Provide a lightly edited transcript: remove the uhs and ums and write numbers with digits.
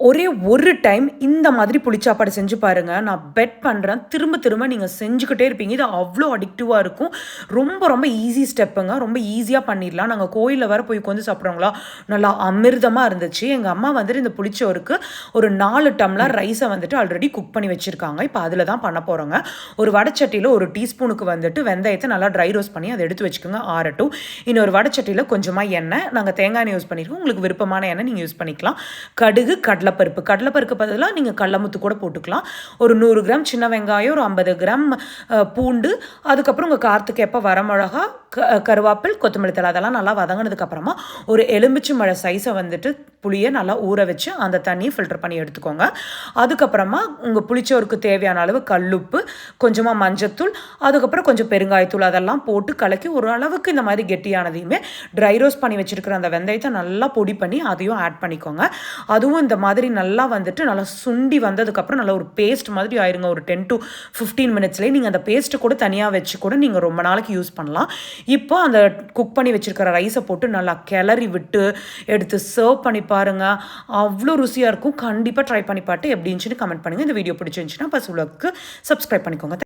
ஒரே ஒரு டைம் இந்த மாதிரி புளிச்சாப்பாடு செஞ்சு பாருங்கள். நான் பெட் பண்ணுறேன், திரும்ப திரும்ப நீங்கள் செஞ்சுக்கிட்டே இருப்பீங்க. இது அவ்வளோ அடிக்டிவாக இருக்கும். ரொம்ப ரொம்ப ஈஸி ஸ்டெப்புங்க. ரொம்ப ஈஸியாக பண்ணிடலாம். நாங்கள் கோயிலில் வேறு போய் உட்காந்து சாப்பிட்றோங்களா, நல்லா அமிர்தமாக இருந்துச்சு. எங்கள் அம்மா வந்துட்டு இந்த புளிச்சோருக்கு ஒரு 4 டம்ளர் ரைஸை வந்துட்டு ஆல்ரெடி குக் பண்ணி வச்சுருக்காங்க. இப்போ அதில் தான் பண்ண போகிறோங்க. ஒரு வடைச்சட்டியில் ஒரு டீஸ்பூனுக்கு வந்துட்டு வெந்தயத்தை நல்லா ட்ரை ரோஸ்ட் பண்ணி அதை எடுத்து வச்சுக்கோங்க, ஆறட்டும். இன்னொரு வடைச்சட்டியில் கொஞ்சமாக எண்ணெய், நாங்கள் தேங்காய் எண்ணெய் யூஸ் பண்ணியிருக்கோம். உங்களுக்கு விருப்பமான எண்ணெய் நீங்கள் யூஸ் பண்ணிக்கலாம். கடுகு, கடலைப்பருப்பு பதிலாக நீங்கள் கடலமுத்து கூட போட்டுக்கலாம். ஒரு 100 கிராம் சின்ன வெங்காயம், ஒரு 50 கிராம் பூண்டு, அதுக்கப்புறம் உங்கள் காரத்துக்கு எப்போ வரமிளகா, கருவேப்பில், கொத்தமல்லி தழை அதெல்லாம் நல்லா வதங்கினதுக்கப்புறமா ஒரு எலுமிச்சை மழை சைஸை வந்துட்டு புளியை நல்லா ஊற வச்சு அந்த தண்ணியை ஃபில்டர் பண்ணி எடுத்துக்கோங்க. அதுக்கப்புறமா உங்கள் புளிச்சோருக்கு தேவையான அளவு கல்லுப்பு, கொஞ்சமாக மஞ்சத்தூள், அதுக்கப்புறம் கொஞ்சம் பெருங்காயத்தூள் அதெல்லாம் போட்டு கலக்கி ஓரளவுக்கு இந்த மாதிரி கெட்டியானதையுமே ட்ரை ரோஸ்ட் பண்ணி வச்சுருக்கிற அந்த வெந்தயத்தை நல்லா பொடி பண்ணி அதையும் ஆட் பண்ணிக்கோங்க. அதுவும் இந்த மாதிரி நல்லா வந்துட்டு நல்லா சுண்டி வந்ததுக்கப்புறம் நல்லா ஒரு பேஸ்ட் மாதிரி ஆயிருங்க. ஒரு 10 to 15 மினிட்ஸ்லேயே நீங்கள் அந்த பேஸ்ட்டை கூட தனியாக வச்சு கூட நீங்கள் ரொம்ப நாளைக்கு யூஸ் பண்ணலாம். இப்போ அந்த குக் பண்ணி வச்சுருக்கிற ரைஸை போட்டு நல்லா கிளறி விட்டு எடுத்து சர்வ் பண்ணி பாருங்கள். அவ்வளோ ருசியாக இருக்கும். கண்டிப்பாக ட்ரை பண்ணி பார்த்து எப்படி இருந்துச்சுன்னு கமெண்ட் பண்ணுங்கள். இந்த வீடியோ பிடிச்சிருந்துச்சுன்னா பஸ் உலகுக்கு சப்ஸ்கிரைப் பண்ணிக்கோங்க.